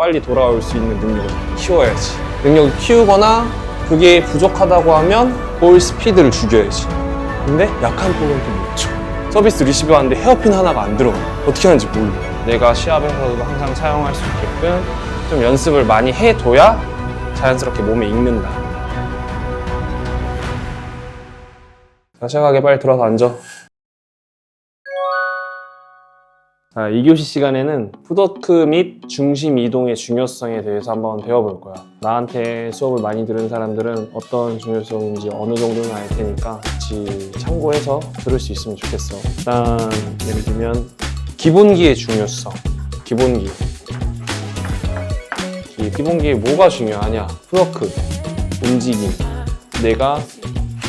빨리 돌아올 수 있는 능력을 키워야지. 능력을 키우거나 그게 부족하다고 하면 볼 스피드를 죽여야지. 근데 약한 볼은 또 못 쳐. 서비스 리시브 하는데 헤어핀 하나가 안 들어가. 어떻게 하는지 몰라. 내가 시합에서도 항상 사용할 수 있게끔 좀 연습을 많이 해둬야 자연스럽게 몸에 익는다. 자, 시작하게 빨리 들어서 앉아. 자, 2교시 시간에는 풋워크 및 중심 이동의 중요성에 대해서 한번 배워볼 거야. 나한테 수업을 많이 들은 사람들은 어떤 중요성인지 어느 정도는 알 테니까 같이 참고해서 들을 수 있으면 좋겠어. 일단 예를 들면 기본기의 중요성. 기본기. 기본기에 뭐가 중요하냐? 풋워크, 움직임, 내가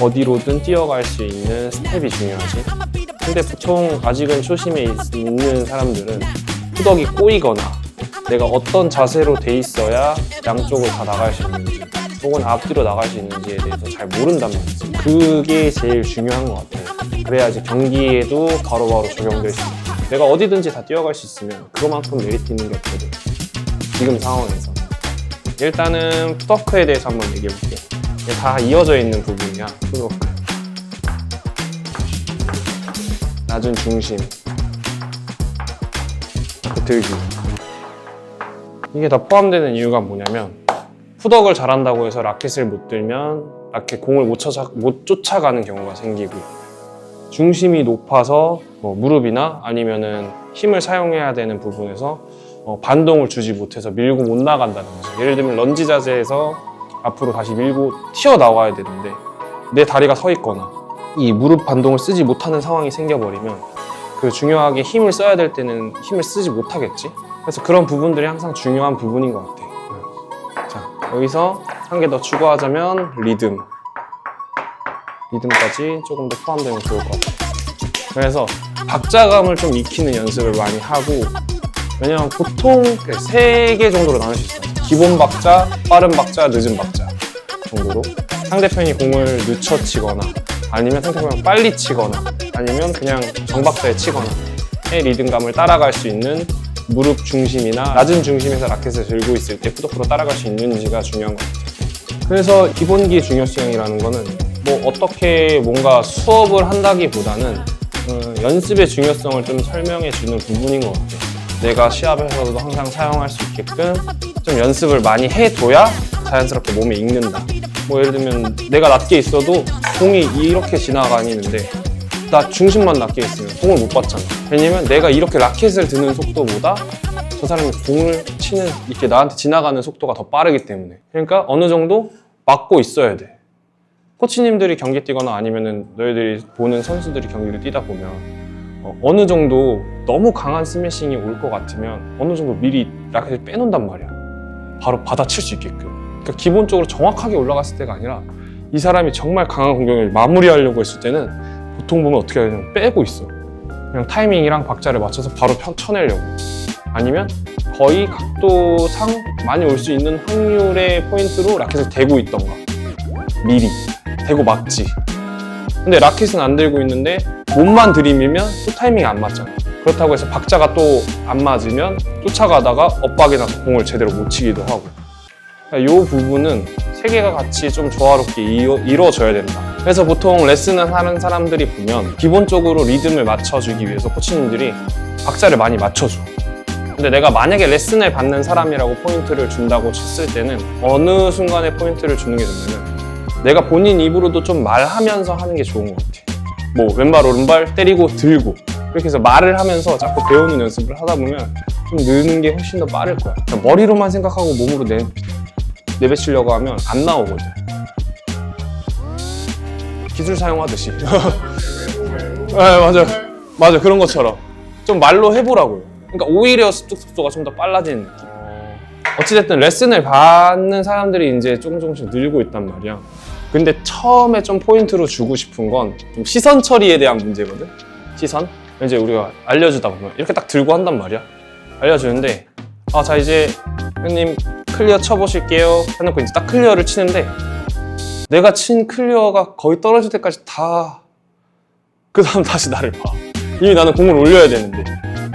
어디로든 뛰어갈 수 있는 스텝이 중요하지. 근데 보통 아직은 초심에 있는 사람들은 푸덕이 꼬이거나 내가 어떤 자세로 돼 있어야 양쪽을 다 나갈 수 있는지 혹은 앞뒤로 나갈 수 있는지에 대해서 잘 모른단 말이지. 그게 제일 중요한 것 같아요. 그래야지 경기에도 바로바로 적용될 수 있어. 내가 어디든지 다 뛰어갈 수 있으면 그거만큼 메리트 있는 게 없거든. 지금 상황에서. 일단은 푸덕에 대해서 한번 얘기해볼게. 이게 다 이어져 있는 부분이야. 푸덕. 낮은 중심, 들기. 이게 다 포함되는 이유가 뭐냐면 푸덕을 잘한다고 해서 라켓을 못 들면 라켓 공을 못 쫓아가는 경우가 생기고, 중심이 높아서 무릎이나 아니면은 힘을 사용해야 되는 부분에서 반동을 주지 못해서 밀고 못 나간다는 거죠. 예를 들면 런지 자세에서 앞으로 다시 밀고 튀어나와야 되는데 내 다리가 서 있거나 이 무릎 반동을 쓰지 못하는 상황이 생겨버리면 그 중요하게 힘을 써야 될 때는 힘을 쓰지 못하겠지. 그래서 그런 부분들이 항상 중요한 부분인 것 같아. 자, 여기서 한 개 더 추가하자면 리듬까지 조금 더 포함되면 좋을 것 같아. 그래서 박자감을 좀 익히는 연습을 많이 하고, 왜냐면 보통 3개 정도로 나눌 수 있어요. 기본 박자, 빠른 박자, 늦은 박자 정도로 상대편이 공을 늦춰 치거나 아니면 상대방이 빨리 치거나 아니면 그냥 정박자에 치거나의 리듬감을 따라갈 수 있는 무릎 중심이나 낮은 중심에서 라켓을 들고 있을 때 푸덕으로 따라갈 수 있는지가 중요한 것 같아요. 그래서 기본기의 중요성이라는 거는 뭐 어떻게 뭔가 수업을 한다기보다는 연습의 중요성을 좀 설명해 주는 부분인 것 같아요. 내가 시합에서도 항상 사용할 수 있게끔 좀 연습을 많이 해둬야 자연스럽게 몸에 익는다. 뭐 예를 들면 내가 낮게 있어도 공이 이렇게 지나가는데 나 중심만 낮게 있으면 공을 못 받잖아. 왜냐면 내가 이렇게 라켓을 드는 속도보다 저 사람이 공을 치는 이렇게 나한테 지나가는 속도가 더 빠르기 때문에. 그러니까 어느 정도 막고 있어야 돼. 코치님들이 경기 뛰거나 아니면은 너희들이 보는 선수들이 경기를 뛰다 보면 어느 정도 너무 강한 스매싱이 올 것 같으면 어느 정도 미리 라켓을 빼놓는단 말이야. 바로 받아칠 수 있게끔. 그러니까 기본적으로 정확하게 올라갔을 때가 아니라 이 사람이 정말 강한 공격을 마무리하려고 했을 때는 보통 보면 어떻게 하냐면 빼고 있어. 그냥 타이밍이랑 박자를 맞춰서 바로 쳐내려고. 아니면 거의 각도상 많이 올 수 있는 확률의 포인트로 라켓을 대고 있던가. 미리 대고 막지. 근데 라켓은 안 들고 있는데 몸만 들이밀면 또 타이밍이 안 맞잖아. 그렇다고 해서 박자가 또 안 맞으면 쫓아가다가 엇박이 나서 공을 제대로 못 치기도 하고. 이 부분은 세 개가 같이 좀 조화롭게 이루어져야 된다. 그래서 보통 레슨을 하는 사람들이 보면 기본적으로 리듬을 맞춰주기 위해서 코치님들이 박자를 많이 맞춰줘. 근데 내가 만약에 레슨을 받는 사람이라고 포인트를 준다고 쳤을 때는 어느 순간에 포인트를 주는 게 좋냐면 내가 본인 입으로도 좀 말하면서 하는 게 좋은 것 같아. 뭐 왼발 오른발 때리고 들고 이렇게 해서 말을 하면서 자꾸 배우는 연습을 하다 보면 좀 느는 게 훨씬 더 빠를 거야. 머리로만 생각하고 몸으로 내뱉으려고 하면 안 나오거든. 기술 사용하듯이. 네, 맞아 그런 것처럼 좀 말로 해보라고요. 그러니까 오히려 습득 속도가 좀 더 빨라지는 느낌. 어찌됐든 레슨을 받는 사람들이 이제 조금씩 늘고 있단 말이야. 근데 처음에 좀 포인트로 주고 싶은 건 좀 시선 처리에 대한 문제거든. 시선. 이제 우리가 알려주다 보면 이렇게 딱 들고 한단 말이야. 알려주는데 자 이제 형님 클리어 쳐보실게요 해놓고 이제 딱 클리어를 치는데 내가 친 클리어가 거의 떨어질 때까지 다 그 다음 다시 나를 봐. 이미 나는 공을 올려야 되는데.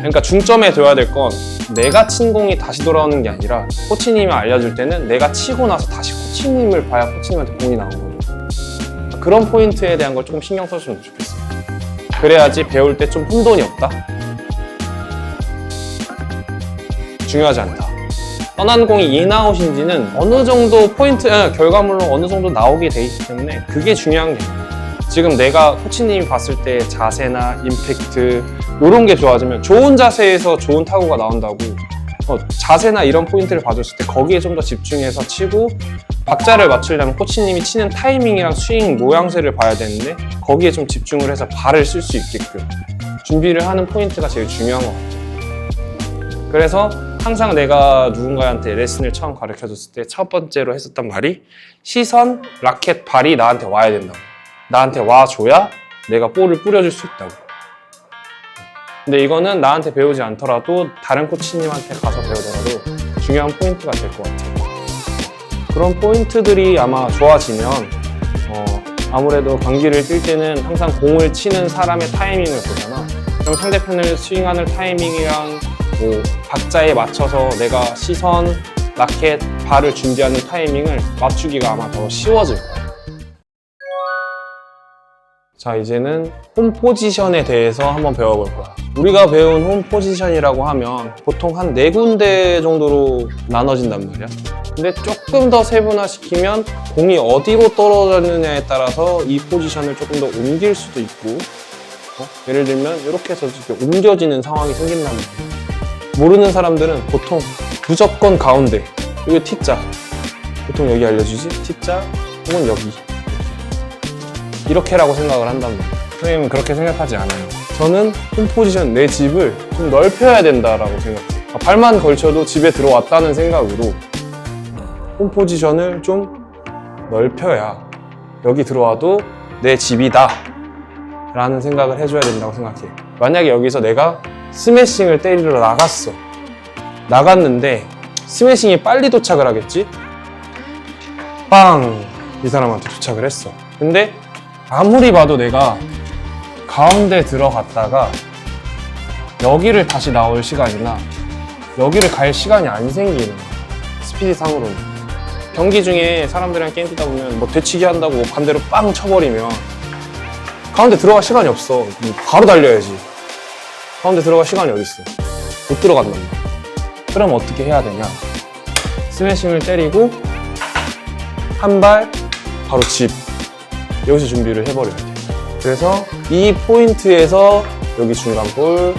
그러니까 중점에 둬야 될 건 내가 친 공이 다시 돌아오는 게 아니라 코치님이 알려줄 때는 내가 치고 나서 다시 코치님을 봐야 코치님한테 공이 나오는 거죠. 그런 포인트에 대한 걸 조금 신경 써주면 좋겠어요. 그래야지 배울 때 좀 혼돈이 없다? 중요하지 않다. 떠난 공이 인아웃인지는 어느 정도 포인트, 결과물로 어느 정도 나오게 돼 있기 때문에 그게 중요한 게 아니에요. 지금 내가 코치님이 봤을 때 자세나 임팩트 이런 게 좋아지면 좋은 자세에서 좋은 타구가 나온다고 자세나 이런 포인트를 봐줬을 때 거기에 좀 더 집중해서 치고 박자를 맞추려면 코치님이 치는 타이밍이랑 스윙 모양새를 봐야 되는데 거기에 좀 집중을 해서 발을 쓸 수 있게끔 준비를 하는 포인트가 제일 중요한 것 같아요. 그래서 항상 내가 누군가한테 레슨을 처음 가르쳐줬을 때 첫 번째로 했었던 말이 시선, 라켓, 발이 나한테 와야 된다고. 나한테 와줘야 내가 볼을 뿌려줄 수 있다고. 근데 이거는 나한테 배우지 않더라도 다른 코치님한테 가서 배우더라도 중요한 포인트가 될 것 같아요. 그런 포인트들이 아마 좋아지면 아무래도 경기를 뛸 때는 항상 공을 치는 사람의 타이밍을 보잖아. 그럼 상대편을 스윙하는 타이밍이랑 뭐 박자에 맞춰서 내가 시선, 라켓, 발을 준비하는 타이밍을 맞추기가 아마 더 쉬워질 거야. 자, 이제는 홈 포지션에 대해서 한번 배워볼 거야. 우리가 배운 홈 포지션이라고 하면 보통 한 4군데 정도로 나눠진단 말이야. 근데 조금 더 세분화시키면 공이 어디로 떨어졌느냐에 따라서 이 포지션을 조금 더 옮길 수도 있고 예를 들면 이렇게 해서 이렇게 옮겨지는 상황이 생긴단 말이야. 모르는 사람들은 보통 무조건 가운데, 여기 T자, 보통 여기 알려주지? T자 혹은 여기 이렇게라고 생각을 한단 말이에요. 선생님은 그렇게 생각하지 않아요. 저는 홈 포지션, 내 집을 좀 넓혀야 된다라고 생각해요. 발만 걸쳐도 집에 들어왔다는 생각으로 홈 포지션을 좀 넓혀야 여기 들어와도 내 집이다 라는 생각을 해줘야 된다고 생각해요. 만약에 여기서 내가 스매싱을 때리러 나갔는데 스매싱이 빨리 도착을 하겠지? 빵! 이 사람한테 도착을 했어. 근데 아무리 봐도 내가 가운데 들어갔다가 여기를 다시 나올 시간이나 여기를 갈 시간이 안 생기는 거야. 스피드상으로는. 경기 중에 사람들이랑 게임 뛰다 보면 뭐 되치기 한다고 반대로 빵 쳐버리면 가운데 들어갈 시간이 없어. 바로 달려야지. 가운데 들어갈 시간이 어딨어. 못 들어간단 말이야. 그럼 어떻게 해야 되냐? 스매싱을 때리고 한 발 바로 집. 여기서 준비를 해버려야 돼. 그래서 이 포인트에서 여기 중간볼,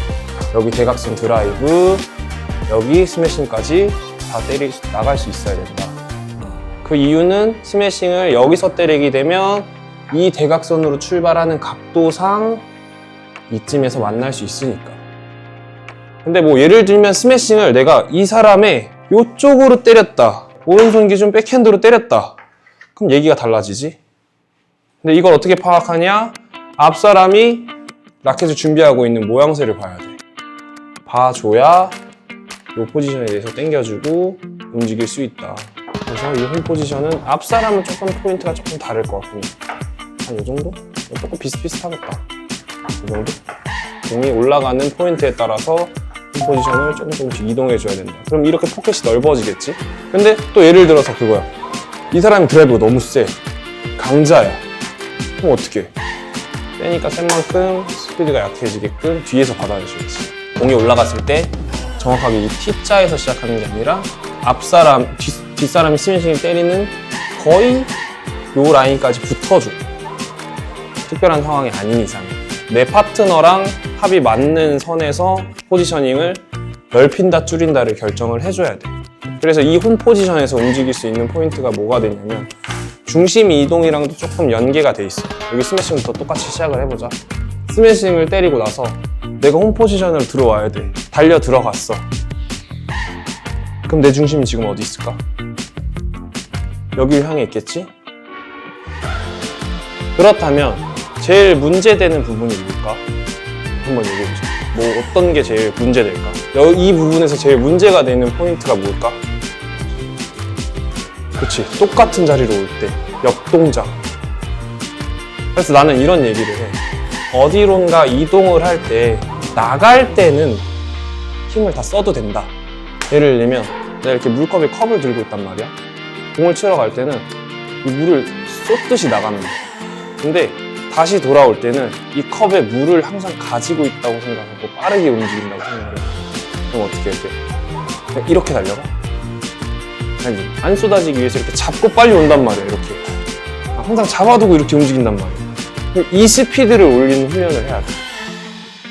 여기 대각선 드라이브, 여기 스매싱까지 다 나갈 수 있어야 된다. 그 이유는 스매싱을 여기서 때리게 되면 이 대각선으로 출발하는 각도상 이쯤에서 만날 수 있으니까. 근데 뭐 예를 들면 스매싱을 내가 이 사람의 이쪽으로 때렸다. 오른손 기준 백핸드로 때렸다. 그럼 얘기가 달라지지. 근데 이걸 어떻게 파악하냐? 앞 사람이 라켓을 준비하고 있는 모양새를 봐야 돼. 봐줘야 이 포지션에 대해서 당겨주고 움직일 수 있다. 그래서 이 홈 포지션은 앞 사람은 조금 포인트가 조금 다를 것 같군요. 한 이 정도? 조금 비슷비슷하겠다. 이 정도? 공이 올라가는 포인트에 따라서 홈 포지션을 조금씩 이동해줘야 된다. 그럼 이렇게 포켓이 넓어지겠지? 근데 또 예를 들어서 그거야. 이 사람이 드라이브가 너무 세. 강자야. 그럼 어떻게 해? 세니까 센 만큼 스피드가 약해지게끔 뒤에서 받아줘야지. 공이 올라갔을 때 정확하게 이 T자에서 시작하는 게 아니라 앞사람, 뒷사람이 스매싱을 때리는 거의 요 라인까지 붙어줘. 특별한 상황이 아닌 이상 내 파트너랑 합이 맞는 선에서 포지셔닝을 넓힌다 줄인다를 결정을 해줘야 돼. 그래서 이 홈 포지션에서 움직일 수 있는 포인트가 뭐가 되냐면 중심 이동이랑도 조금 연계가 돼 있어. 여기 스매싱부터 똑같이 시작을 해보자. 스매싱을 때리고 나서 내가 홈 포지션으로 들어와야 돼. 달려 들어갔어. 그럼 내 중심이 지금 어디 있을까? 여기를 향해 있겠지? 그렇다면 제일 문제되는 부분이 뭘까? 한번 얘기해보자. 뭐 어떤 게 제일 문제될까? 이 부분에서 제일 문제가 되는 포인트가 뭘까? 그치, 똑같은 자리로 올 때 역동작. 그래서 나는 이런 얘기를 해. 어디론가 이동을 할 때 나갈 때는 힘을 다 써도 된다. 예를 들면 내가 이렇게 물컵에 컵을 들고 있단 말이야. 공을 치러 갈 때는 이 물을 쏟듯이 나가는 거야. 근데 다시 돌아올 때는 이 컵에 물을 항상 가지고 있다고 생각하고 빠르게 움직인다고 생각을 해. 그럼 어떻게 해야 돼? 그냥 이렇게 달려가? 아니, 안 쏟아지기 위해서 이렇게 잡고 빨리 온단 말이야. 이렇게 항상 잡아두고 이렇게 움직인단 말이야. 이 스피드를 올리는 훈련을 해야 돼.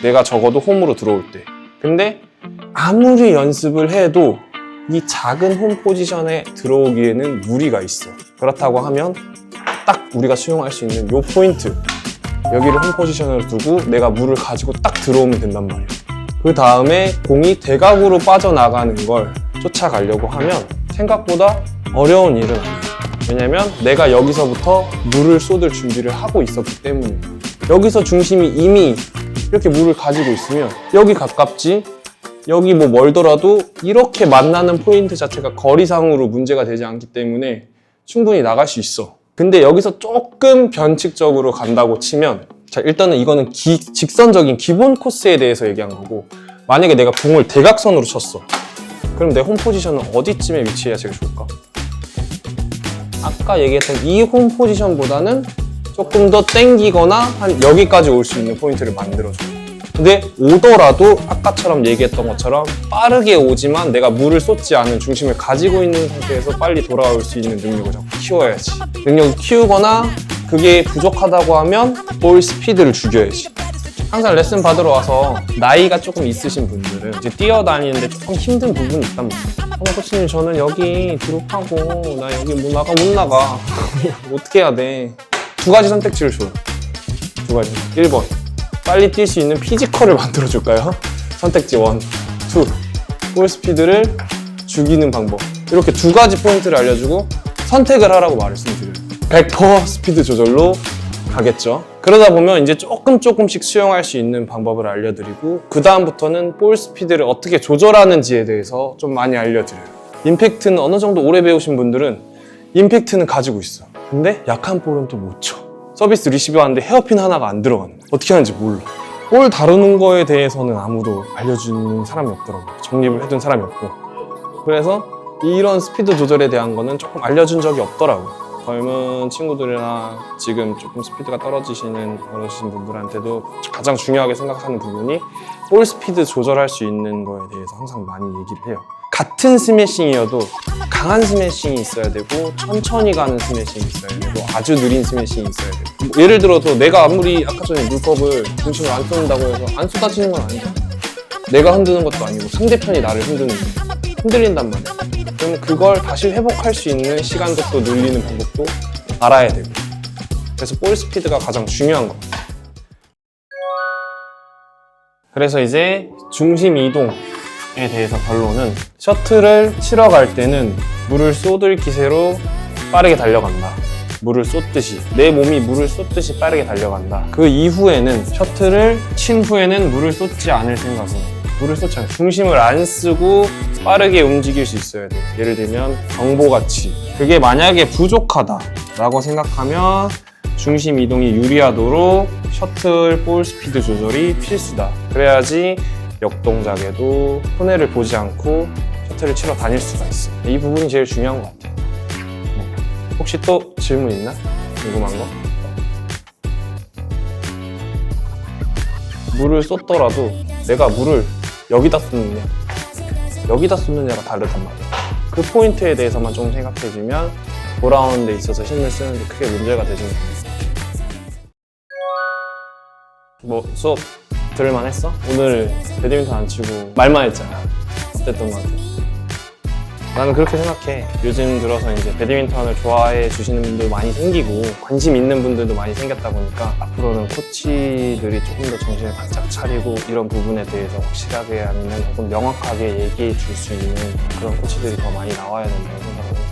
내가 적어도 홈으로 들어올 때. 근데 아무리 연습을 해도 이 작은 홈 포지션에 들어오기에는 무리가 있어. 그렇다고 하면 딱 우리가 수용할 수 있는 요 포인트, 여기를 홈 포지션으로 두고 내가 물을 가지고 딱 들어오면 된단 말이야. 그 다음에 공이 대각으로 빠져나가는 걸 쫓아가려고 하면 생각보다 어려운 일은 아니야. 왜냐면 내가 여기서부터 물을 쏟을 준비를 하고 있었기 때문에. 여기서 중심이 이미 이렇게 물을 가지고 있으면 여기 가깝지, 여기 뭐 멀더라도 이렇게 만나는 포인트 자체가 거리상으로 문제가 되지 않기 때문에 충분히 나갈 수 있어. 근데 여기서 조금 변칙적으로 간다고 치면, 자, 일단은 이거는 직선적인 기본 코스에 대해서 얘기한 거고, 만약에 내가 공을 대각선으로 쳤어. 그럼 내 홈 포지션은 어디쯤에 위치해야 제일 좋을까? 아까 얘기했던 이 홈 포지션보다는 조금 더 땡기거나 한 여기까지 올 수 있는 포인트를 만들어줘. 근데 오더라도 아까처럼 얘기했던 것처럼 빠르게 오지만 내가 물을 쏟지 않은 중심을 가지고 있는 상태에서 빨리 돌아올 수 있는 능력을 자꾸 키워야지. 능력을 키우거나 그게 부족하다고 하면 볼 스피드를 죽여야지. 항상 레슨 받으러 와서 나이가 조금 있으신 분들은 이제 뛰어다니는데 조금 힘든 부분이 있단 말이에요. 코치님, 저는 여기 드롭하고 나 여기 못 나가. 어떻게 해야 돼? 두 가지 선택지를 줘요. 두 가지. 1번. 빨리 뛸 수 있는 피지컬을 만들어줄까요? 선택지 1, 2. 볼 스피드를 죽이는 방법. 이렇게 두 가지 포인트를 알려주고 선택을 하라고 말씀드려요. 100% 스피드 조절로 가겠죠. 그러다 보면 이제 조금씩 수용할 수 있는 방법을 알려드리고, 그 다음부터는 볼 스피드를 어떻게 조절하는지에 대해서 좀 많이 알려드려요. 임팩트는 어느 정도 오래 배우신 분들은 임팩트는 가지고 있어. 근데 약한 볼은 또 못 쳐. 서비스 리시브 하는데 헤어핀 하나가 안 들어가는 거야. 어떻게 하는지 몰라. 볼 다루는 거에 대해서는 아무도 알려주는 사람이 없더라고요. 정립을 해둔 사람이 없고. 그래서 이런 스피드 조절에 대한 거는 조금 알려준 적이 없더라고요. 젊은 친구들이나 지금 조금 스피드가 떨어지시는 어르신 분들한테도 가장 중요하게 생각하는 부분이 볼 스피드 조절할 수 있는 거에 대해서 항상 많이 얘기를 해요. 같은 스매싱이어도 강한 스매싱이 있어야 되고 천천히 가는 스매싱이 있어야 되고 아주 느린 스매싱이 있어야 되고, 예를 들어서 내가 아무리 아까 전에 물컵을 중심을 안 쏟는다고 해서 안 쏟아지는 건 아니잖아. 내가 흔드는 것도 아니고 상대편이 나를 흔들린단 말이야. 그러면 그걸 다시 회복할 수 있는 시간도 또 늘리는 방법도 알아야 되고, 그래서 볼 스피드가 가장 중요한 것 같아요. 그래서 이제 중심 이동에 대해서 결론은, 셔틀을 치러 갈 때는 물을 쏟을 기세로 빠르게 달려간다. 물을 쏟듯이, 내 몸이 물을 쏟듯이 빠르게 달려간다. 그 이후에는, 셔틀을 친 후에는 물을 쏟지 않을 생각으로, 물을 쏟지 않고 중심을 안 쓰고 빠르게 움직일 수 있어야 돼. 예를 들면 경보같이. 그게 만약에 부족하다라고 생각하면 중심 이동이 유리하도록 셔틀 볼 스피드 조절이 필수다. 그래야지 역동작에도 손해를 보지 않고 셔틀을 치러 다닐 수가 있어. 이 부분이 제일 중요한 것 같아요. 혹시 또 질문 있나? 궁금한 거? 물을 쏟더라도 내가 물을 여기다 쏟느냐, 여기다 쏟느냐가 다르단 말이야. 그 포인트에 대해서만 좀 생각해주면 돌아오는 데 있어서 힘을 쓰는데 크게 문제가 되지 않아요. 뭐 수업 들을만 했어? 오늘 배드민턴 안 치고 말만 했잖아. 어땠던 것 같아? 나는 그렇게 생각해. 요즘 들어서 이제 배드민턴을 좋아해 주시는 분들 많이 생기고 관심 있는 분들도 많이 생겼다 보니까 앞으로는 코치들이 조금 더 정신을 바짝 차리고 이런 부분에 대해서 확실하게 아니면 혹은 명확하게 얘기해 줄 수 있는 그런 코치들이 더 많이 나와야 된다고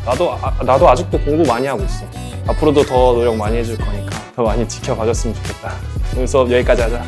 생각하고, 나도 아직도 공부 많이 하고 있어. 앞으로도 더 노력 많이 해줄 거니까 더 많이 지켜봐줬으면 좋겠다. 오늘 수업 여기까지 하자.